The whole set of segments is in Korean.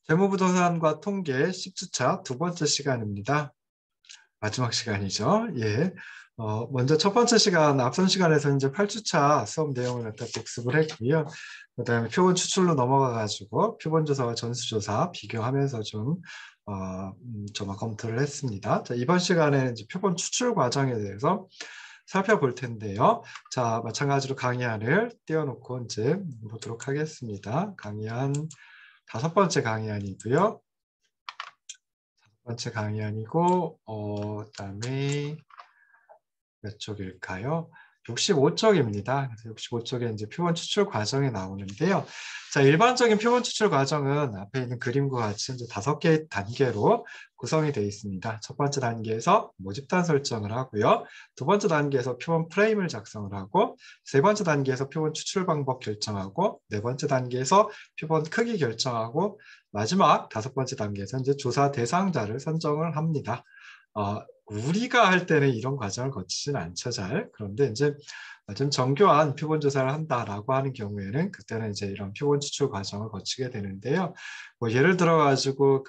재무부동산과 통계 10주차 두 번째 시간입니다. 마지막 시간이죠. 예. 먼저 첫 번째 시간, 앞선 시간에서 이제 8주차 수업 내용을 갖다 복습을 했고요. 그 다음에 표본 추출로 넘어가가지고 표본조사와 전수조사 비교하면서 좀 검토를 했습니다. 자, 이번 시간에는 이제 표본 추출 과정에 대해서 살펴볼 텐데요. 자, 마찬가지로 강의안을 띄워놓고 이제 보도록 하겠습니다. 강의안 5번째 강의안이고요. 5번째 강의안이고, 그다음에 몇 쪽일까요? 65쪽입니다. 그래서 65쪽에 이제 표본 추출 과정이 나오는데요. 자, 일반적인 표본 추출 과정은 앞에 있는 그림과 같이 이제 5개의 단계로 구성이 되어 있습니다. 첫 번째 단계에서 모집단 설정을 하고요. 두 번째 단계에서 표본 프레임을 작성을 하고, 세 번째 단계에서 표본 추출 방법 결정하고, 네 번째 단계에서 표본 크기 결정하고, 마지막 5번째 단계에서 이제 조사 대상자를 선정을 합니다. 우리가 할 때는 이런 과정을 거치진 않죠, 잘. 그런데 이제 좀 정교한 표본 조사를 한다라고 하는 경우에는 그때는 이제 이런 표본 추출 과정을 거치게 되는데요. 뭐 예를 들어 가지고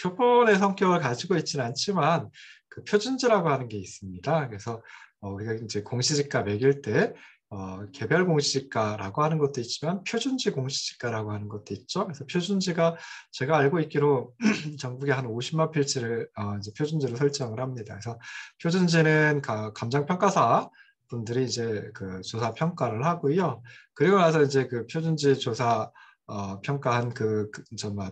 표본의 성격을 가지고 있지는 않지만 그 표준지라고 하는 게 있습니다. 그래서 우리가 이제 공시지가 매길 때 개별 공시지가라고 하는 것도 있지만 표준지 공시지가라고 하는 것도 있죠. 그래서 표준지가 제가 알고 있기로 전국에 한 50만 필지를 이제 표준지로 설정을 합니다. 그래서 표준지는 감정평가사 분들이 이제 그 조사 평가를 하고요. 그리고 나서 이제 그 표준지 조사 평가한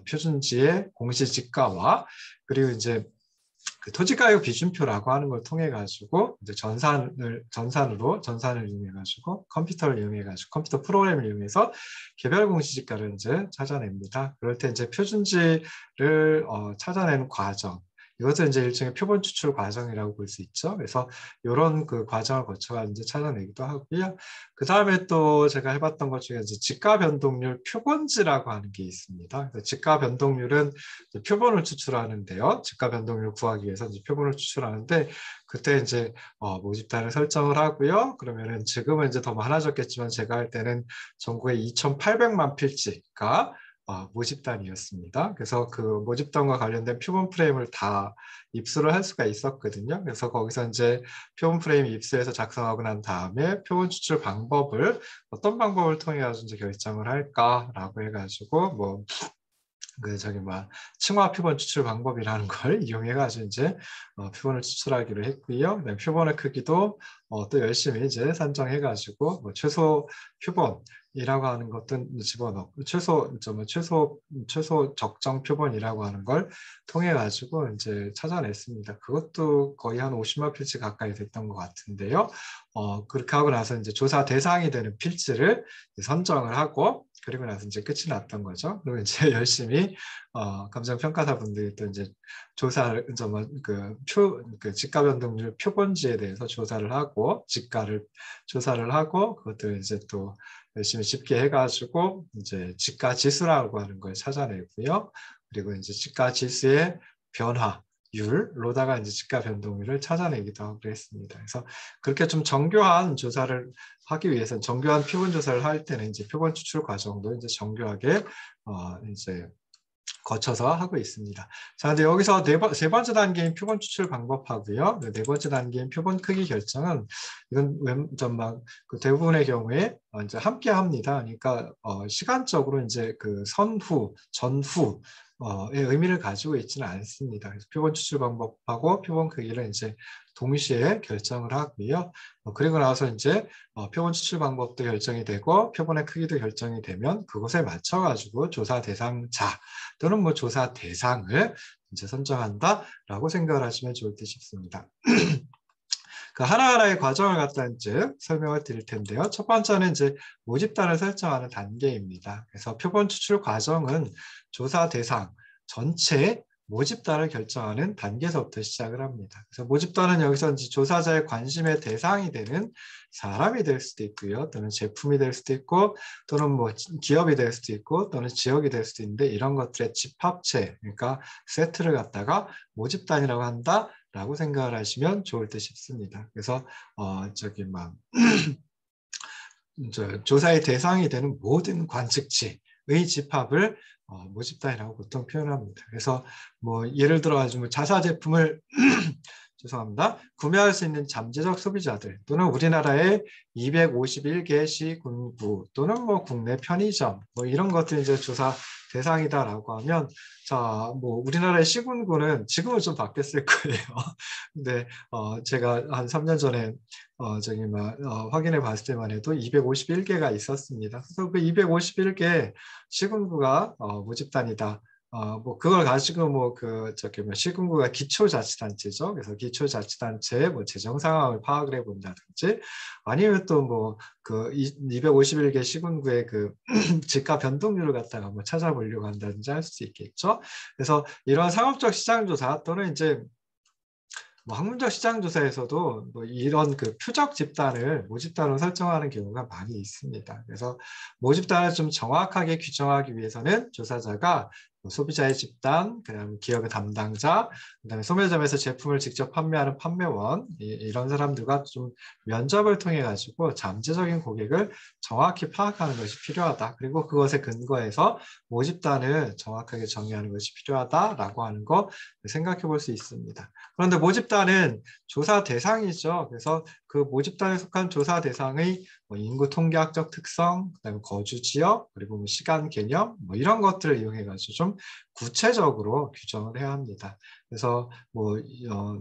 표준지의 공시지가와 그리고 이제 그 토지가격 기준표라고 하는 걸 통해 가지고 이제 전산을 이용해 가지고 컴퓨터를 이용해 가지고 컴퓨터 프로그램을 이용해서 개별 공시지가를 이제 찾아냅니다. 그럴 때 이제 표준지를 찾아내는 과정, 이것을 이제 일종의 표본 추출 과정이라고 볼 수 있죠. 그래서 이런 그 과정을 거쳐가 이제 찾아내기도 하고요. 그 다음에 또 제가 해봤던 것 중에 이제 지가 변동률 표본지라고 하는 게 있습니다. 지가 변동률은 표본을 추출하는데요. 지가 변동률 구하기 위해서 이제 표본을 추출하는데 그때 이제 모집단을 설정을 하고요. 그러면은 지금은 이제 더 많아졌겠지만 제가 할 때는 전국에 2,800만 필지가 모집단이었습니다. 그래서 그 모집단과 관련된 표본 프레임을 다 입수를 할 수가 있었거든요. 그래서 거기서 이제 표본 프레임 입수해서 작성하고 난 다음에 표본 추출 방법을 어떤 방법을 통해 가지고 이제 결정을 할까라고 해가지고 층화 표본 추출 방법이라는 걸 이용해 가지고 이제 표본을 추출하기로 했고요. 네, 표본의 크기도 또 열심히 이제 산정해 가지고 최소 표본이라고 하는 것도 집어넣고 최소 적정 표본이라고 하는 걸 통해 가지고 이제 찾아냈습니다. 그것도 거의 한 50만 필지 가까이 됐던 것 같은데요. 그렇게 하고 나서 이제 조사 대상이 되는 필지를 선정을 하고 그리고 나서 이제 끝이 났던 거죠. 그리고 이제 열심히 감정평가사 분들이 또 이제 조사를 지가 변동률 표본지에 대해서 조사를 하고 지가를 조사를 하고 그것들 이제 또 열심히 집계해가지고 이제 지가 지수라고 하는 걸 찾아내고요. 그리고 이제 지가 지수의 변화 율로다가 이제 지가 변동률을 찾아내기도 하고 그랬습니다. 그래서 그렇게 좀 정교한 조사를 하기 위해서는 정교한 표본 조사를 할 때는 이제 표본 추출 과정도 이제 정교하게 이제 거쳐서 하고 있습니다. 자, 근데 여기서 세 번째 단계인 표본 추출 방법하고요. 네 번째 단계인 표본 크기 결정은 이건 그 대부분의 경우에 이제 함께 합니다. 그러니까 시간적으로 이제 그 전후의 의미를 가지고 있지는 않습니다. 그래서 표본 추출 방법하고 표본 크기를 이제 동시에 결정을 하고요. 그리고 나서 이제 표본 추출 방법도 결정이 되고 표본의 크기도 결정이 되면 그것에 맞춰가지고 조사 대상자 또는 조사 대상을 이제 선정한다라고 생각을 하시면 좋을 듯 싶습니다. 그 하나하나의 과정을 갖다 이제 설명을 드릴 텐데요. 첫 번째는 이제 모집단을 설정하는 단계입니다. 그래서 표본 추출 과정은 조사 대상 전체 모집단을 결정하는 단계에서부터 시작을 합니다. 그래서 모집단은 여기서 이제 조사자의 관심의 대상이 되는 사람이 될 수도 있고요. 또는 제품이 될 수도 있고 또는 기업이 될 수도 있고 또는 지역이 될 수도 있는데 이런 것들의 집합체, 그러니까 세트를 갖다가 모집단이라고 한다라고 생각을 하시면 좋을 듯 싶습니다. 그래서 조사의 대상이 되는 모든 관측치 집합을 모집단이라고 보통 표현합니다. 그래서 뭐 예를 들어 가지고 자사 제품을 죄송합니다. 구매할 수 있는 잠재적 소비자들 또는 우리나라의 251개 시군구 또는 뭐 국내 편의점 뭐 이런 것들이 이제 조사 대상이다라고 하면 자, 뭐 우리나라의 시군구는 지금은 좀 바뀌었을 거예요. 근데 제가 한 3년 전에 확인해 봤을 때만 해도 251개가 있었습니다. 그래서 그 251개 시군구가 모집단이다. 뭐 그걸 가지고 시군구가 기초자치단체죠. 그래서 기초자치단체의 뭐 재정 상황을 파악을 해본다든지 아니면 또 뭐 그 251개 시군구의 그 집값 변동률을 갖다가 뭐 찾아보려고 한다든지 할 수 있겠죠. 그래서 이런 상업적 시장조사 또는 이제 뭐 학문적 시장조사에서도 뭐 이런 그 표적 집단을 모집단으로 설정하는 경우가 많이 있습니다. 그래서 모집단을 좀 정확하게 규정하기 위해서는 조사자가 뭐 소비자의 집단, 그다음에 기업의 담당자, 그다음에 소매점에서 제품을 직접 판매하는 판매원 이런 사람들과 좀 면접을 통해 가지고 잠재적인 고객을 정확히 파악하는 것이 필요하다. 그리고 그것에 근거해서 모집단을 정확하게 정의하는 것이 필요하다라고 하는 거 생각해 볼 수 있습니다. 그런데 모집단은 조사 대상이죠. 그래서 그 모집단에 속한 조사 대상의 뭐 인구 통계학적 특성, 그다음에 거주 지역, 그리고 뭐 시간 개념, 뭐 이런 것들을 이용해가지고 좀 구체적으로 규정을 해야 합니다. 그래서 뭐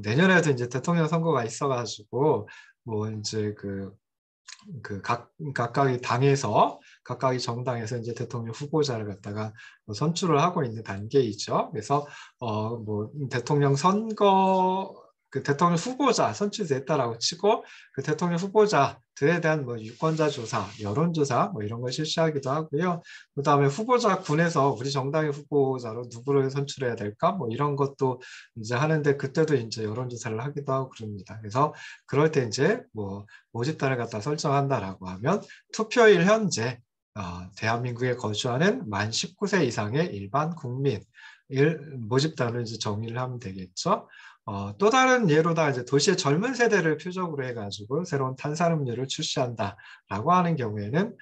내년에도 이제 대통령 선거가 있어가지고 뭐 이제 각각의 당에서 각각의 정당에서 이제 대통령 후보자를 갖다가 선출을 하고 있는 단계이죠. 그래서 뭐 대통령 선거 그 대통령 후보자 선출됐다라고 치고 그 대통령 후보자들에 대한 뭐 유권자 조사, 여론조사 뭐 이런 걸 실시하기도 하고요. 그다음에 후보자 군에서 우리 정당의 후보자로 누구를 선출해야 될까 뭐 이런 것도 이제 하는데 그때도 이제 여론조사를 하기도 하고 그럽니다. 그래서 그럴 때 이제 뭐 모집단을 갖다 설정한다라고 하면 투표일 현재 대한민국에 거주하는 만 19세 이상의 일반 국민 모집단을 이제 정의를 하면 되겠죠. 또 다른 예로다 이제 도시의 젊은 세대를 표적으로 해가지고 새로운 탄산음료를 출시한다라고 하는 경우에는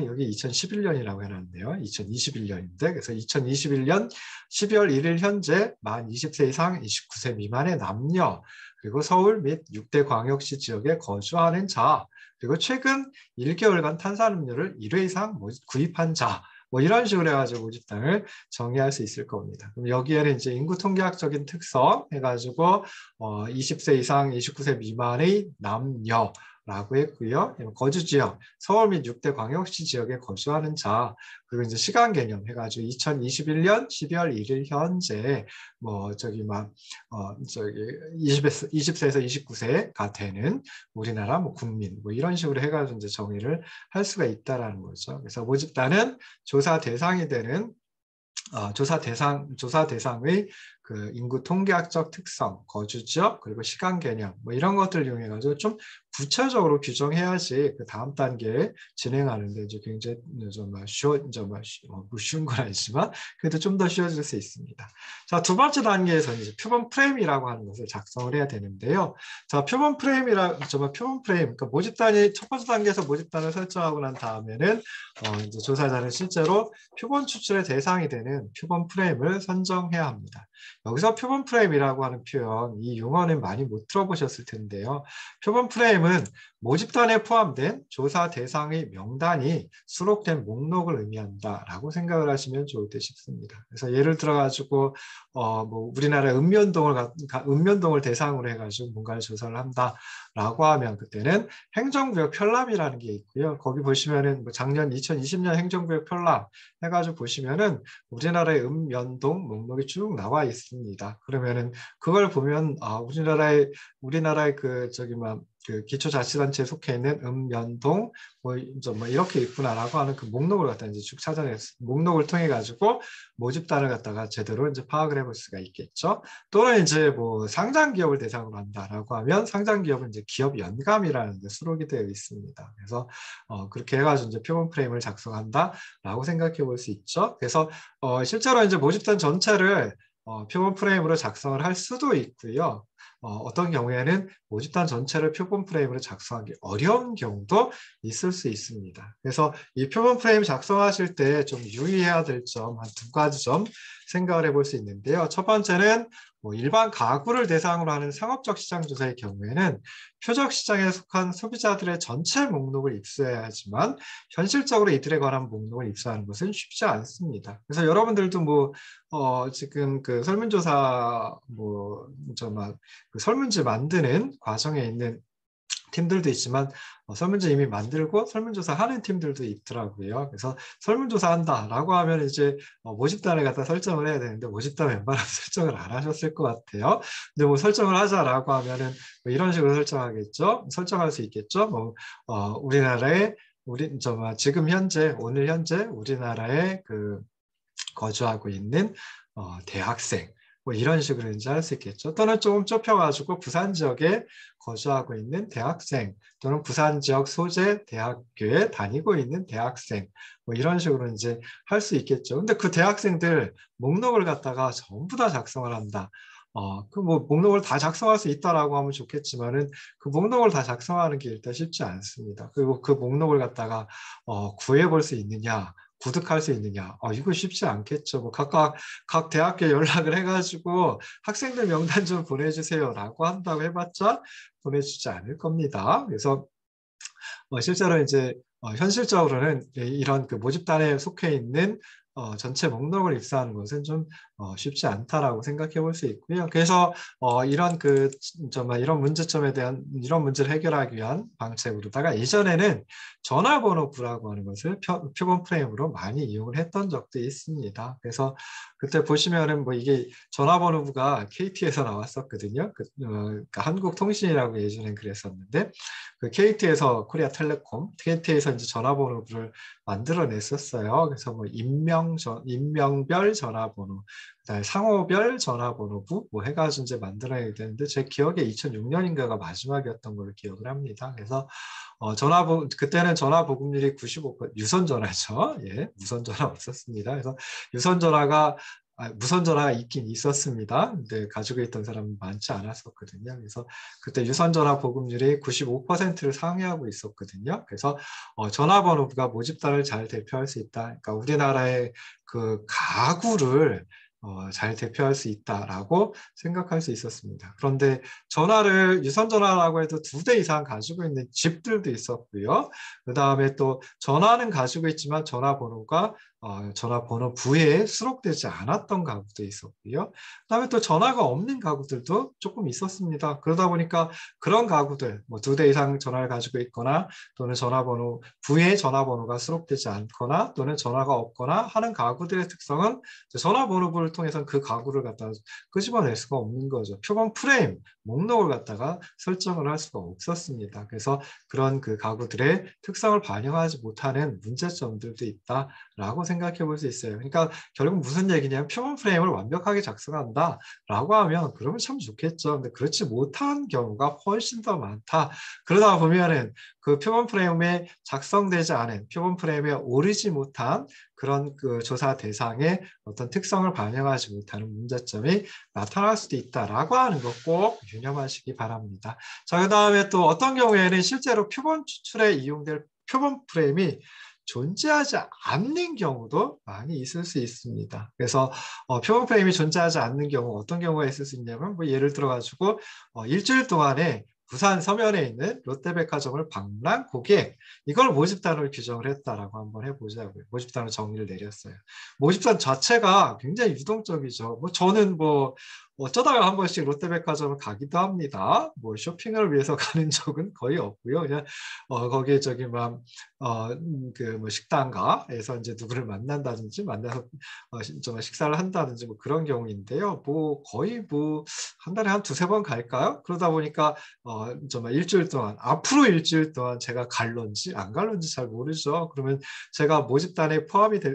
여기 2011년이라고 해놨네요. 2021년인데 그래서 2021년 12월 1일 현재 만 20세 이상 29세 미만의 남녀 그리고 서울 및 6대 광역시 지역에 거주하는 자 그리고 최근 1개월간 탄산음료를 1회 이상 구입한 자 뭐 이런 식으로 해가지고 모집단을 정의할 수 있을 겁니다. 그럼 여기에는 이제 인구 통계학적인 특성 해가지고 20세 이상 29세 미만의 남녀 라고 했고요. 거주 지역, 서울 및 6대 광역시 지역에 거주하는 자, 그리고 이제 시간 개념 해가지고 2021년 12월 1일 현재 뭐 20세에서 29세가 되는 우리나라 뭐 국민 뭐 이런 식으로 해가지고 이제 정의를 할 수가 있다라는 거죠. 그래서 모집단은 조사 대상이 되는 조사 대상의 그 인구 통계학적 특성, 거주 지역, 그리고 시간 개념, 뭐 이런 것들을 이용해가지고 좀 구체적으로 규정해야지 그 다음 단계에 진행하는데 이제 굉장히 쉬운 건 아니지만 그래도 좀 더 쉬워질 수 있습니다. 자, 두 번째 단계에서는 이제 표본 프레임이라고 하는 것을 작성을 해야 되는데요. 자, 표본 프레임, 그러니까 모집단이 첫 번째 단계에서 모집단을 설정하고 난 다음에는 이제 조사자는 실제로 표본 추출의 대상이 되는 표본 프레임을 선정해야 합니다. 여기서 표본 프레임이라고 하는 표현, 이 용어는 많이 못 들어보셨을 텐데요. 표본 프레임은 모집단에 포함된 조사 대상의 명단이 수록된 목록을 의미한다라고 생각을 하시면 좋을 듯 싶습니다. 그래서 예를 들어가지고 뭐 우리나라 읍면동을 대상으로 해가지고 뭔가를 조사를 한다라고 하면 그때는 행정구역 편람이라는 게 있고요. 거기 보시면은 뭐 작년 2020년 행정구역 편람 해가지고 보시면은 우리나라의 읍면동 목록이 쭉 나와 있습니다. 그러면은 그걸 보면 우리나라의 그 기초자치단체에 속해 있는 읍면동 뭐 이렇게 있구나라고 하는 그 목록을 갖다 이제 쭉 찾아내서 목록을 통해 가지고 모집단을 갖다가 제대로 이제 파악을 해볼 수가 있겠죠. 또는 이제 뭐 상장 기업을 대상으로 한다라고 하면 상장 기업은 이제 기업 연감이라는 데 수록이 되어 있습니다. 그래서 그렇게 해가지고 이제 표본 프레임을 작성한다라고 생각해 볼 수 있죠. 그래서 실제로 이제 모집단 전체를 표본 프레임으로 작성을 할 수도 있고요. 어떤 경우에는 모집단 전체를 표본 프레임으로 작성하기 어려운 경우도 있을 수 있습니다. 그래서 이 표본 프레임 작성하실 때 좀 유의해야 될 점 한 두 가지 점 생각을 해볼 수 있는데요. 첫 번째는 일반 가구를 대상으로 하는 상업적 시장 조사의 경우에는 표적 시장에 속한 소비자들의 전체 목록을 입수해야 하지만 현실적으로 이들에 관한 목록을 입수하는 것은 쉽지 않습니다. 그래서 여러분들도 지금 그 설문조사 그 설문지 만드는 과정에 있는 팀들도 있지만 설문지 이미 만들고 설문조사 하는 팀들도 있더라고요. 그래서 설문조사 한다라고 하면 이제 모집단을 갖다 설정을 해야 되는데 모집단 웬만하면 설정을 안 하셨을 것 같아요. 근데 뭐 설정을 하자라고 하면은 뭐 이런 식으로 설정하겠죠. 설정할 수 있겠죠. 우리나라의 지금 현재 오늘 현재 우리나라에 그 거주하고 있는 대학생 뭐 이런 식으로 이제 할 수 있겠죠. 또는 조금 좁혀가지고 부산 지역에 거주하고 있는 대학생 또는 부산 지역 소재 대학교에 다니고 있는 대학생 뭐 이런 식으로 이제 할 수 있겠죠. 근데 그 대학생들 목록을 갖다가 전부 다 작성을 한다. 그 뭐 목록을 다 작성할 수 있다라고 하면 좋겠지만은 그 목록을 다 작성하는 게 일단 쉽지 않습니다. 그리고 그 목록을 갖다가 구해볼 수 있느냐? 구득할 수 있느냐? 이거 쉽지 않겠죠. 뭐 각 대학교에 연락을 해가지고 학생들 명단 좀 보내주세요라고 한다고 해봤자 보내주지 않을 겁니다. 그래서 실제로 이제 현실적으로는 이런 그 모집단에 속해 있는 전체 목록을 입수하는 것은 좀 쉽지 않다라고 생각해 볼 수 있고요. 그래서 이런 문제점에 대한 이런 문제를 해결하기 위한 방책으로다가 예전에는 전화번호부라고 하는 것을 표본 프레임으로 많이 이용을 했던 적도 있습니다. 그래서 그때 보시면은 뭐 이게 전화번호부가 KT에서 나왔었거든요. 그러니까 한국통신이라고 예전엔 그랬었는데 그 KT에서 코리아텔레콤, KT에서 이제 전화번호부를 만들어냈었어요. 그래서 뭐 인명별 전화번호, 그다음에 상호별 전화번호부 뭐 해가지고 이제 만들어야 되는데 제 기억에 2006년인가가 마지막이었던 걸로 기억을 합니다. 그래서 그때는 전화 보급률이 95%, 유선 전화죠. 예, 무선 전화 없었습니다. 그래서 무선 전화가 있긴 있었습니다. 근데 가지고 있던 사람은 많지 않았었거든요. 그래서 그때 유선 전화 보급률이 95%를 상회하고 있었거든요. 그래서 전화번호부가 모집단을 잘 대표할 수 있다. 그러니까 우리나라의 그 가구를 잘 대표할 수 있다라고 생각할 수 있었습니다. 그런데 유선 전화라고 해도 2대 이상 가지고 있는 집들도 있었고요. 그 다음에 또 전화는 가지고 있지만 전화번호부에 수록되지 않았던 가구도 있었고요. 그다음에 또 전화가 없는 가구들도 조금 있었습니다. 그러다 보니까 그런 가구들, 뭐 2대 이상 전화를 가지고 있거나 또는 부에 전화번호가 수록되지 않거나 또는 전화가 없거나 하는 가구들의 특성은 전화번호부를 통해서 그 가구를 갖다가 끄집어낼 수가 없는 거죠. 표본 프레임, 목록을 갖다가 설정을 할 수가 없었습니다. 그래서 그런 그 가구들의 특성을 반영하지 못하는 문제점들도 있다라고 생각해 볼 수 있어요. 그러니까 결국 무슨 얘기냐면 표본 프레임을 완벽하게 작성한다라고 하면 그러면 참 좋겠죠. 근데 그렇지 못한 경우가 훨씬 더 많다. 그러다 보면은 그 표본 프레임에 작성되지 않은 표본 프레임에 오르지 못한 그런 그 조사 대상의 어떤 특성을 반영하지 못하는 문제점이 나타날 수도 있다라고 하는 거 꼭 유념하시기 바랍니다. 자, 그 다음에 또 어떤 경우에는 실제로 표본 추출에 이용될 표본 프레임이 존재하지 않는 경우도 많이 있을 수 있습니다. 그래서 표본 프레임이 존재하지 않는 경우 어떤 경우가 있을 수 있냐면 뭐 예를 들어 가지고 일주일 동안에 부산 서면에 있는 롯데백화점을 방문한 고객, 이걸 모집단으로 규정을 했다라고 한번 해보자고요. 모집단으로 정의를 내렸어요. 모집단 자체가 굉장히 유동적이죠. 뭐 저는 뭐 어쩌다가 한 번씩 롯데백화점을 가기도 합니다. 뭐 쇼핑을 위해서 가는 적은 거의 없고요. 그냥 거기에 뭐 식당가에서 이제 누구를 만난다든지 만나서 좀 식사를 한다든지 뭐 그런 경우인데요. 뭐 거의 뭐 한 달에 한 2-3번 갈까요? 그러다 보니까 정말 일주일 동안 앞으로 일주일 동안 제가 갈런지 안 갈런지 잘 모르죠. 그러면 제가 모집단에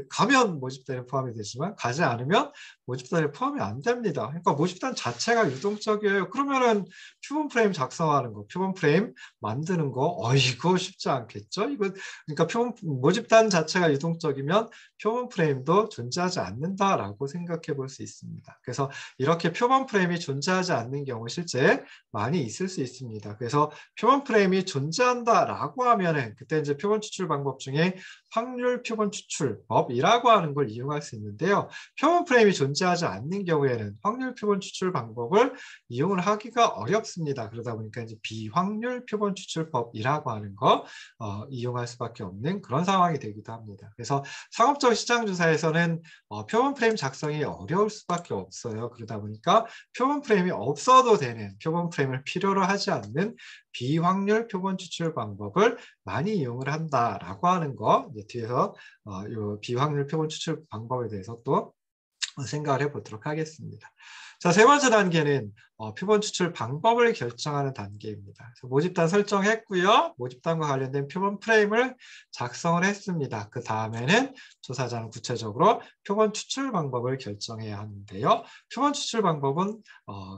가면 모집단에 포함이 되지만 가지 않으면 모집단에 포함이 안 됩니다. 그러니까 모집단 자체가 유동적이에요. 그러면은 표본 프레임 작성하는 거, 표본 프레임 만드는 거, 이거 쉽지 않겠죠? 그러니까 모집단 자체가 유동적이면 표본 프레임도 존재하지 않는다라고 생각해 볼 수 있습니다. 그래서 이렇게 표본 프레임이 존재하지 않는 경우 실제 많이 있을 수 있습니다. 그래서 표본 프레임이 존재한다라고 하면은 그때 이제 표본 추출 방법 중에 확률 표본 추출법이라고 하는 걸 이용할 수 있는데요. 표본 프레임이 존재하지 않는 경우에는 확률 표본 추출 방법을 이용을 하기가 어렵습니다. 그러다 보니까 이제 비확률 표본 추출법이라고 하는 거 이용할 수밖에 없는 그런 상황이 되기도 합니다. 그래서 상업적 시장 조사에서는 표본 프레임 작성이 어려울 수밖에 없어요. 그러다 보니까 표본 프레임이 없어도 되는, 표본 프레임을 필요로 하지 않는 비확률 표본 추출 방법을 많이 이용을 한다라고 하는 거, 이제 뒤에서 이 비확률 표본 추출 방법에 대해서 또 생각을 해보도록 하겠습니다. 자, 세 번째 단계는 표본 추출 방법을 결정하는 단계입니다. 그래서 모집단 설정했고요. 모집단과 관련된 표본 프레임을 작성을 했습니다. 그 다음에는 조사자는 구체적으로 표본 추출 방법을 결정해야 하는데요. 표본 추출 방법은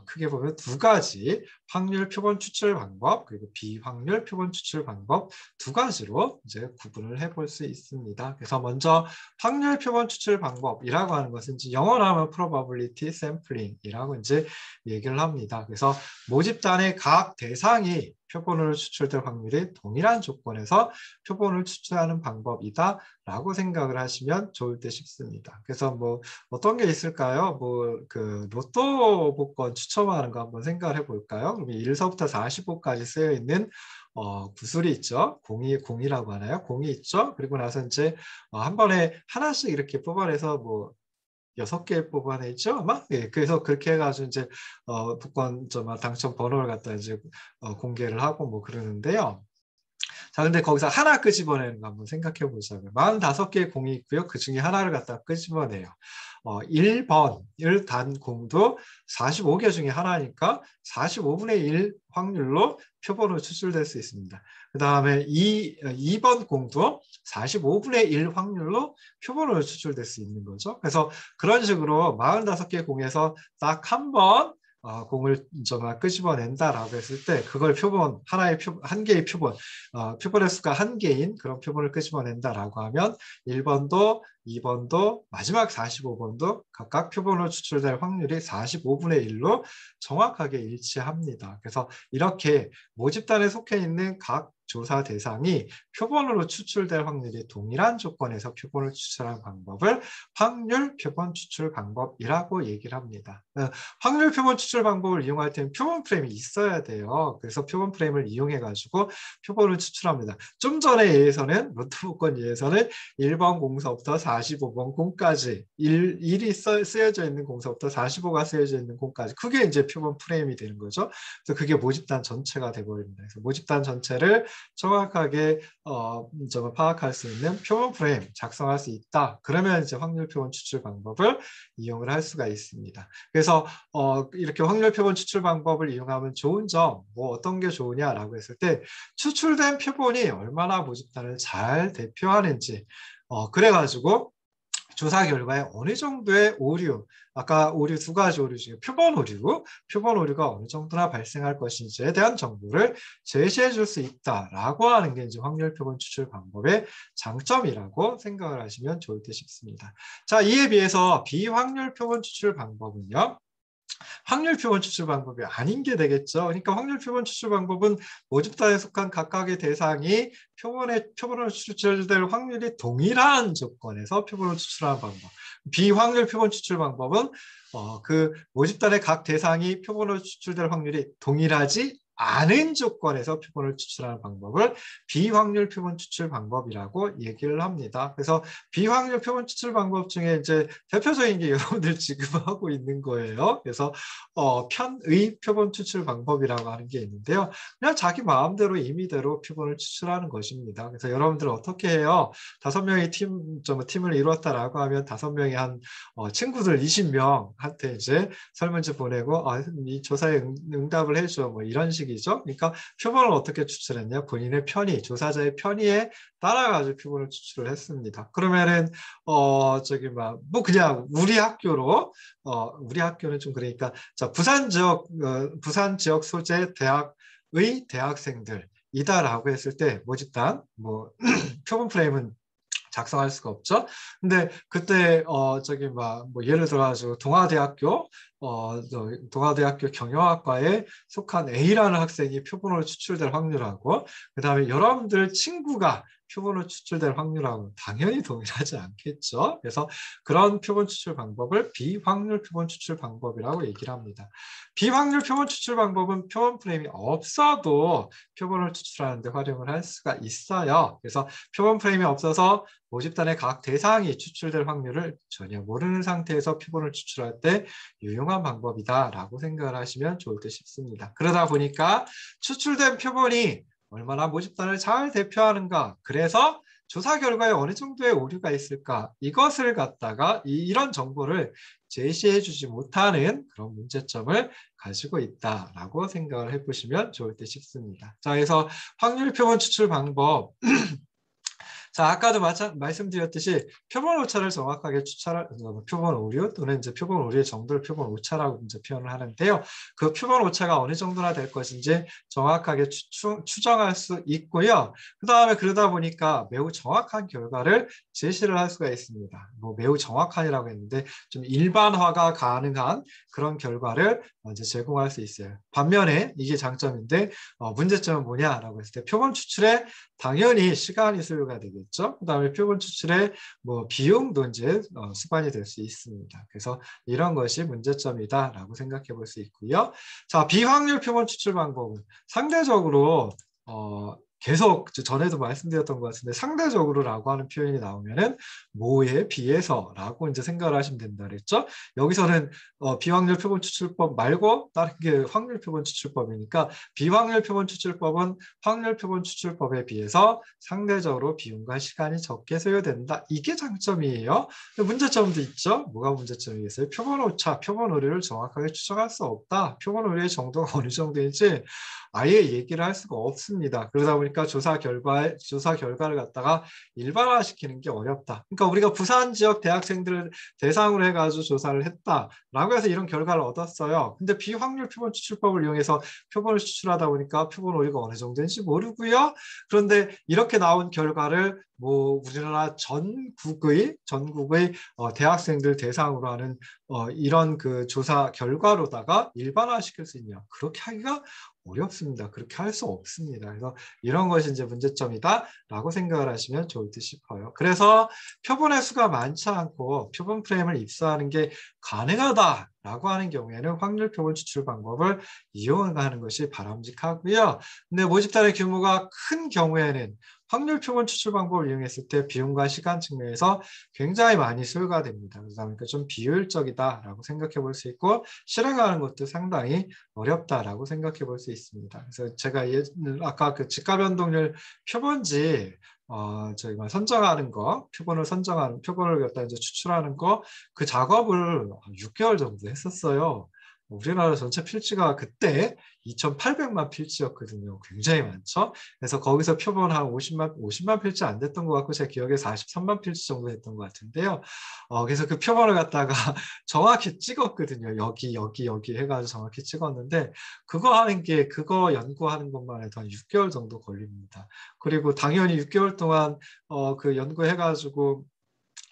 크게 보면 두 가지, 확률 표본 추출 방법 그리고 비확률 표본 추출 방법 두 가지로 이제 구분을 해볼 수 있습니다. 그래서 먼저 확률 표본 추출 방법이라고 하는 것은 영어로 하면 probability sampling이라고 이제 얘기를 합니다. 그래서 모집단의 각 대상이 표본으로 추출될 확률이 동일한 조건에서 표본을 추출하는 방법이다라고 생각을 하시면 좋을 듯 싶습니다. 그래서 뭐 어떤 게 있을까요? 뭐 그 로또 복권 추첨하는 거 한번 생각을 해볼까요? 그럼 1서부터 45까지 쓰여 있는 구슬이 있죠. 공이라고 하나요? 공이 있죠. 그리고 나서 이제 한 번에 하나씩 이렇게 뽑아내서 뭐 6개 뽑아내죠, 아마? 예, 그래서 그렇게 해가지고 이제 복권 당첨 번호를 갖다 이제 공개를 하고 뭐 그러는데요. 자, 근데 거기서 하나 끄집어내는 거 한번 생각해 보자고요. 45개의 공이 있고요. 그 중에 하나를 갖다 끄집어내요. 1번, 1단 공도 45개 중에 하나니까 45분의 1 확률로 표본으로 추출될 수 있습니다. 그 다음에 2번 공도 45분의 1 확률로 표본으로 추출될 수 있는 거죠. 그래서 그런 식으로 45개 공에서 딱 한 번 공을 끄집어낸다라고 했을 때 그걸 표본, 한 개의 표본, 표본의 수가 한 개인 그런 표본을 끄집어낸다라고 하면 1번도 2번도 마지막 45번도 각각 표본으로 추출될 확률이 45분의 1로 정확하게 일치합니다. 그래서 이렇게 모집단에 속해 있는 각 조사 대상이 표본으로 추출될 확률이 동일한 조건에서 표본을 추출하는 방법을 확률 표본 추출 방법이라고 얘기를 합니다. 확률 표본 추출 방법을 이용할 때는 표본 프레임이 있어야 돼요. 그래서 표본 프레임을 이용해 가지고 표본을 추출합니다. 좀 전에 예에서는 로또 복권 예에서는 1번 공서부터 45번 공까지 1이 쓰여져 있는 공서부터 45가 쓰여져 있는 공까지 그게 이제 표본 프레임이 되는 거죠. 그래서 그게 모집단 전체가 돼버립니다. 그래서 모집단 전체를 정확하게 파악할 수 있는 표본 프레임 작성할 수 있다. 그러면 이제 확률 표본 추출 방법을 이용을 할 수가 있습니다. 그래서 이렇게 확률 표본 추출 방법을 이용하면 좋은 점, 뭐 어떤 게 좋으냐라고 했을 때 추출된 표본이 얼마나 모집단을 잘 대표하는지 그래가지고 조사 결과에 어느 정도의 오류, 아까 오류 두 가지 오류 중에 표본 오류가 어느 정도나 발생할 것인지에 대한 정보를 제시해 줄 수 있다라고 하는 게 이제 확률 표본 추출 방법의 장점이라고 생각을 하시면 좋을 듯 싶습니다. 자, 이에 비해서 비확률 표본 추출 방법은요. 확률 표본 추출 방법이 아닌 게 되겠죠. 그러니까 확률 표본 추출 방법은 모집단에 속한 각각의 대상이 표본을 추출될 확률이 동일한 조건에서 표본을 추출하는 방법. 비확률 표본 추출 방법은 그 모집단의 각 대상이 표본으로 추출될 확률이 동일하지 않은 조건에서 표본을 추출하는 방법을 비확률 표본 추출 방법이라고 얘기를 합니다. 그래서 비확률 표본 추출 방법 중에 이제 대표적인 게 여러분들 지금 하고 있는 거예요. 그래서 편의 표본 추출 방법이라고 하는 게 있는데요. 그냥 자기 마음대로 임의대로 표본을 추출하는 것입니다. 그래서 여러분들은 어떻게 해요? 5명의 팀을 이루었다라고 하면 5명이 한 친구들 20명한테 이제 설문지 보내고 이 조사에 응답을 해줘 뭐 이런 식이죠. 그러니까 표본을 어떻게 추출했냐? 본인의 편의, 조사자의 편의에 따라가지고 표본을 추출을 했습니다. 그러면은 뭐 그냥 우리 학교는 좀 그러니까 자, 부산 지역 소재 대학의 대학생들 이다라고 했을 때 모집단 뭐 표본 프레임은 작성할 수가 없죠. 근데 그때 저기 뭐 예를 들어가지고 동아대학교 경영학과에 속한 A라는 학생이 표본으로 추출될 확률하고 그다음에 여러분들 친구가 표본으로 추출될 확률하고 당연히 동일하지 않겠죠. 그래서 그런 표본 추출 방법을 비확률 표본 추출 방법이라고 얘기를 합니다. 비확률 표본 추출 방법은 표본 프레임이 없어도 표본을 추출하는 데 활용을 할 수가 있어요. 그래서 표본 프레임이 없어서 모집단의 각 대상이 추출될 확률을 전혀 모르는 상태에서 표본을 추출할 때 유용한 방법이다라고 생각을 하시면 좋을 듯 싶습니다. 그러다 보니까 추출된 표본이 얼마나 모집단을 잘 대표하는가, 그래서 조사 결과에 어느 정도의 오류가 있을까, 이것을 갖다가 이런 정보를 제시해 주지 못하는 그런 문제점을 가지고 있다라고 생각을 해보시면 좋을 듯 싶습니다. 자, 그래서 확률 표본 추출 방법 자, 아까도 말씀드렸듯이 표본 오차를 정확하게 표본 오류 또는 이제 표본 오류의 정도를 표본 오차라고 이제 표현을 하는데요. 그 표본 오차가 어느 정도나 될 것인지 정확하게 추정할 수 있고요. 그 다음에 그러다 보니까 매우 정확한 결과를 제시를 할 수가 있습니다. 뭐 매우 정확한이라고 했는데 좀 일반화가 가능한 그런 결과를 이제 제공할 수 있어요. 반면에 이게 장점인데 문제점은 뭐냐라고 했을 때 표본 추출에 당연히 시간이 소요가 되겠죠. 그다음에 표본 추출의 뭐 비용도 이제 수반이 될 수 있습니다. 그래서 이런 것이 문제점이다라고 생각해 볼 수 있고요. 자, 비확률 표본 추출 방법은 상대적으로 계속 전에도 말씀드렸던 것 같은데 상대적으로라고 하는 표현이 나오면은 뭐에 비해서라고 이제 생각을 하시면 된다 그랬죠. 여기서는 비확률 표본 추출법 말고 다른 게 확률 표본 추출법이니까 비확률 표본 추출법은 확률 표본 추출법에 비해서 상대적으로 비용과 시간이 적게 소요된다. 이게 장점이에요. 문제점도 있죠. 뭐가 문제점이겠어요? 표본 오차, 표본 오류를 정확하게 추정할 수 없다. 표본 오류의 정도가 어느 정도인지 아예 얘기를 할 수가 없습니다. 그러다 보니까 조사 결과를 갖다가 일반화시키는 게 어렵다. 그러니까 우리가 부산 지역 대학생들을 대상으로 해가지고 조사를 했다라고 해서 이런 결과를 얻었어요. 근데 비확률 표본 추출법을 이용해서 표본을 추출하다 보니까 표본 오류가 어느 정도인지 모르고요. 그런데 이렇게 나온 결과를 뭐 우리나라 전국의 대학생들 대상으로 하는 이런 그 조사 결과로다가 일반화시킬 수 있냐? 그렇게 하기가 어렵습니다. 그렇게 할 수 없습니다. 그래서 이런 것이 이제 문제점이다라고 생각을 하시면 좋을 듯 싶어요. 그래서 표본의 수가 많지 않고 표본 프레임을 입수하는 게 가능하다라고 하는 경우에는 확률 표본 추출 방법을 이용하는 것이 바람직하고요. 근데 모집단의 규모가 큰 경우에는 확률 표본 추출 방법을 이용했을 때 비용과 시간 측면에서 굉장히 많이 소요가 됩니다. 그러다 보니까 좀 비효율적이다라고 생각해 볼 수 있고 실행하는 것도 상당히 어렵다라고 생각해 볼 수 있습니다. 그래서 제가 아까 그 집값 변동률 표본지 저희가 선정하는 거, 표본을 갖다 이제 추출하는 거, 그 작업을 6개월 정도 했었어요. 우리나라 전체 필지가 그때 2,800만 필지였거든요. 굉장히 많죠. 그래서 거기서 표본 한 50만 필지 안 됐던 것 같고 제 기억에 43만 필지 정도 됐던 것 같은데요. 그래서 그 표본을 갖다가 정확히 찍었거든요. 여기 해가지고 정확히 찍었는데 그거 연구하는 것만 해도 한 6개월 정도 걸립니다. 그리고 당연히 6개월 동안 그 연구해가지고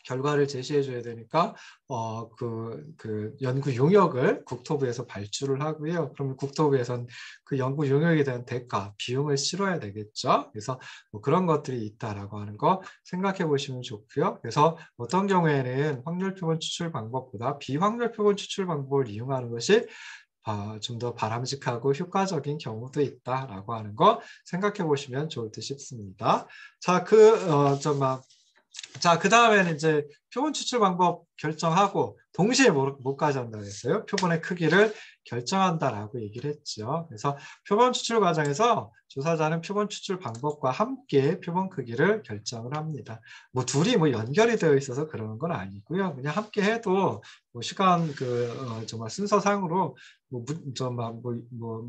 결과를 제시해 줘야 되니까 그 연구 용역을 국토부에서 발주를 하고요. 그러면 국토부에서는 그 연구 용역에 대한 대가, 비용을 치러야 되겠죠. 그래서 뭐 그런 것들이 있다라고 하는 거 생각해 보시면 좋고요. 그래서 어떤 경우에는 확률 표본 추출 방법보다 비확률 표본 추출 방법을 이용하는 것이 좀 더 바람직하고 효과적인 경우도 있다라고 하는 거 생각해 보시면 좋을 듯 싶습니다. 자, 그 다음에는 이제 표본 추출 방법 결정하고 동시에 뭐까지 한다고 했어요? 표본의 크기를 결정한다라고 얘기를 했죠. 그래서 표본 추출 과정에서 조사자는 표본 추출 방법과 함께 표본 크기를 결정을 합니다. 뭐 둘이 뭐 연결이 되어 있어서 그러는 건 아니고요. 그냥 함께 해도 뭐 시간 정말 순서상으로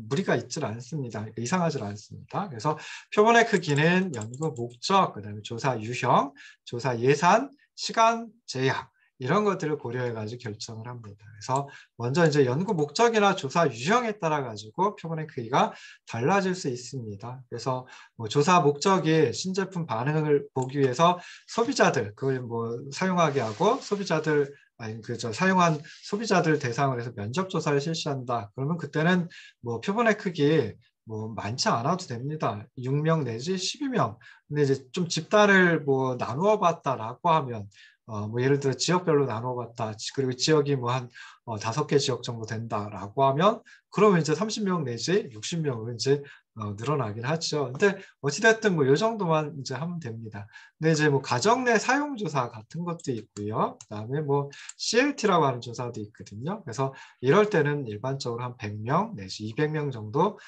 무리가 있질 않습니다. 이상하지 않습니다. 그래서 표본의 크기는 연구 목적, 그다음에 조사 유형, 조사 예산, 시간 제약 이런 것들을 고려해가지고 결정을 합니다. 그래서 먼저 이제 연구 목적이나 조사 유형에 따라 가지고 표본의 크기가 달라질 수 있습니다. 그래서 뭐 조사 목적이 신제품 반응을 보기 위해서 소비자들 그걸 뭐 사용하게 하고 소비자들 아니 그저 사용한 소비자들 대상으로 해서 면접 조사를 실시한다. 그러면 그때는 뭐 표본의 크기 뭐 많지 않아도 됩니다. 6명 내지 12명. 근데 이제 좀 집단을 뭐 나누어 봤다라고 하면 뭐 예를 들어 지역별로 나누어 봤다. 그리고 지역이 뭐 한 5개 지역 정도 된다라고 하면 그러면 이제 30명 내지 60명으로 이제 늘어나긴 하죠. 근데 어찌됐든 뭐 이 정도만 이제 하면 됩니다. 근데 이제 뭐 가정 내 사용 조사 같은 것도 있고요. 그다음에 뭐 CLT라고 하는 조사도 있거든요. 그래서 이럴 때는 일반적으로 한 100명 내지 200명 정도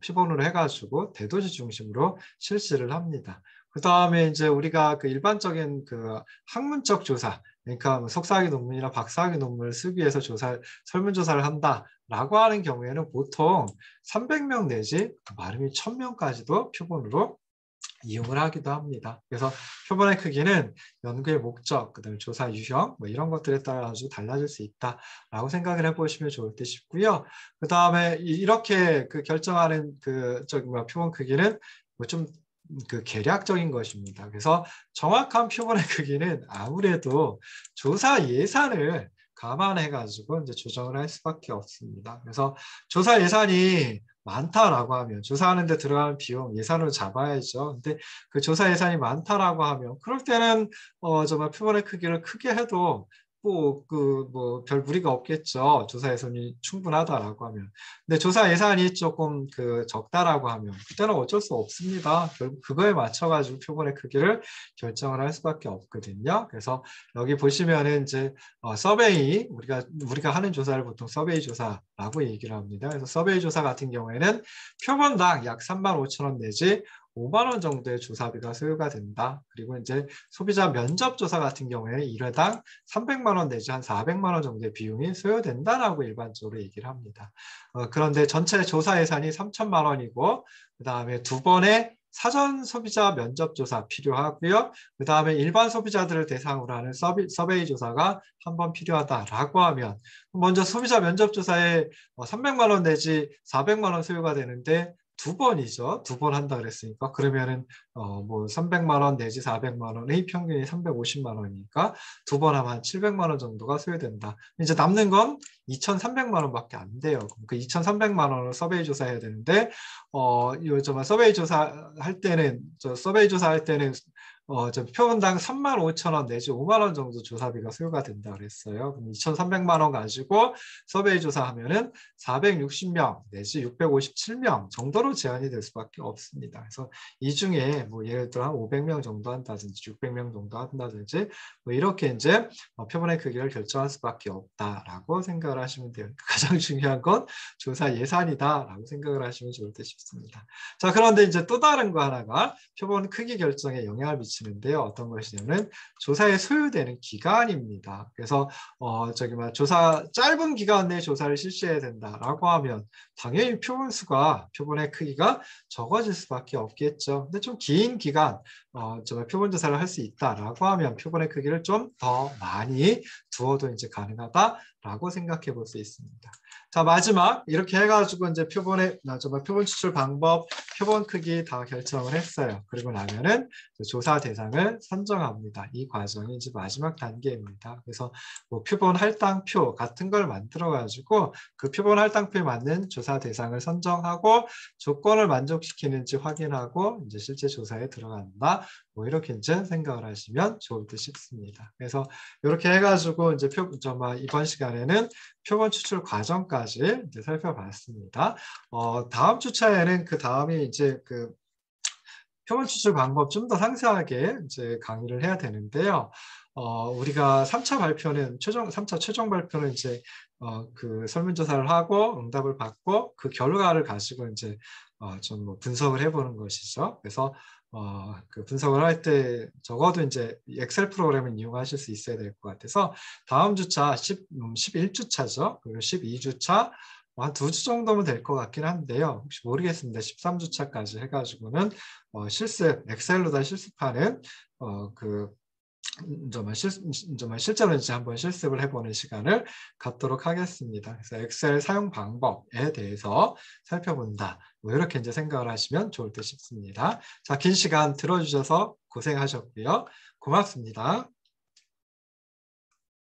피본으로 해가지고 대도시 중심으로 실시를 합니다. 그 다음에 이제 우리가 그 일반적인 그 학문적 조사, 그러니까 뭐 석사학위 논문이나 박사학위 논문을 쓰기 위해서 설문조사를 한다라고 하는 경우에는 보통 300명 내지 많으면 1000명까지도 표본으로 이용을 하기도 합니다. 그래서 표본의 크기는 연구의 목적, 그다음에 조사 유형 뭐 이런 것들에 따라 아주 달라질 수 있다라고 생각을 해보시면 좋을 듯 싶고요. 그 다음에 이렇게 그 결정하는 그 저기 뭐 표본 크기는 뭐 좀 그 계략적인 것입니다. 그래서 정확한 표본의 크기는 아무래도 조사 예산을 감안해 가지고 이제 조정을 할 수밖에 없습니다. 그래서 조사 예산이 많다라고 하면 조사하는 데 들어가는 비용 예산으로 잡아야죠. 근데 그 조사 예산이 많다라고 하면 그럴 때는 정말 표본의 크기를 크게 해도 뭐 그 뭐 별 무리가 없겠죠. 조사 예산이 충분하다라고 하면. 근데 조사 예산이 조금 그 적다라고 하면 그때는 어쩔 수 없습니다. 결국 그거에 맞춰 가지고 표본의 크기를 결정을 할 수밖에 없거든요. 그래서 여기 보시면은 이제 서베이 우리가 하는 조사를 보통 서베이 조사라고 얘기를 합니다. 그래서 서베이 조사 같은 경우에는 표본당 약 35,000원 내지 5만 원 정도의 조사비가 소요가 된다. 그리고 이제 소비자 면접 조사 같은 경우에는 1회당 300만 원 내지 한 400만 원 정도의 비용이 소요된다라고 일반적으로 얘기를 합니다. 그런데 전체 조사 예산이 3천만 원이고 그다음에 두 번의 사전 소비자 면접 조사 필요하고요. 그 다음에 일반 소비자들을 대상으로 하는 서베이 조사가 한 번 필요하다라고 하면 먼저 소비자 면접 조사에 300만 원 내지 400만 원 소요가 되는데 두 번이죠. 두 번 한다 그랬으니까 그러면은 뭐 300만 원 내지 400만 원의 평균이 350만 원이니까 두 번 하면 한 700만 원 정도가 소요된다. 이제 남는 건 2,300만 원밖에 안 돼요. 그 2,300만 원을 서베이 조사해야 되는데 요즘 서베이 조사할 때는 저 표본당 35,000원 내지 5만 원 정도 조사비가 소요가 된다 그랬어요. 그럼 2,300만 원 가지고 서베이 조사하면은 460명 내지 657명 정도로 제한이 될 수밖에 없습니다. 그래서 이 중에 뭐 예를 들어 한 500명 정도 한다든지 600명 정도 한다든지 뭐 이렇게 이제 표본의 크기를 결정할 수밖에 없다라고 생각을 하시면 돼요. 가장 중요한 건 조사 예산이다라고 생각을 하시면 좋을 듯 싶습니다. 자, 그런데 이제 또 다른 거 하나가 표본 크기 결정에 영향을 미치는데요. 어떤 것이냐면 조사에 소요되는 기간입니다. 그래서 짧은 기간 내에 조사를 실시해야 된다라고 하면 당연히 표본의 크기가 적어질 수밖에 없겠죠. 근데 좀 긴 기간 표본 조사를 할 수 있다라고 하면 표본의 크기를 좀 더 많이 두어도 이제 가능하다라고 생각해 볼 수 있습니다. 자, 마지막 이렇게 해가지고 이제 표본 추출 방법, 표본 크기 다 결정을 했어요. 그리고 나면은 조사 대상을 선정합니다. 이 과정이 이제 마지막 단계입니다. 그래서 뭐 표본 할당표 같은 걸 만들어가지고 그 표본 할당표에 맞는 조사 대상을 선정하고 조건을 만족시키는지 확인하고 이제 실제 조사에 들어간다. 뭐 이렇게 이제 생각을 하시면 좋을 듯 싶습니다. 그래서 이렇게 해가지고 이제 이번 시간에는 표본 추출 과정까지 이제 살펴봤습니다. 다음 주차에는 그 다음이 이제 그 표본 추출 방법 좀 더 상세하게 이제 강의를 해야 되는데요. 우리가 3차 발표는 3차 최종 발표는 이제 그 설문조사를 하고 응답을 받고 그 결과를 가지고 이제 좀 뭐 분석을 해보는 것이죠. 그래서 그 분석을 할 때 적어도 이제 엑셀 프로그램을 이용하실 수 있어야 될 것 같아서 다음 주차 11주차죠. 그리고 12주차 한 2주 정도면 될 것 같긴 한데요. 혹시 모르겠습니다. 13주차까지 해가지고는 엑셀로 다 실습하는 그 정말 실제로 이제 한번 실습을 해보는 시간을 갖도록 하겠습니다. 그래서 엑셀 사용 방법에 대해서 살펴본다. 뭐 이렇게 이제 생각을 하시면 좋을 듯 싶습니다. 자, 긴 시간 들어주셔서 고생하셨고요. 고맙습니다.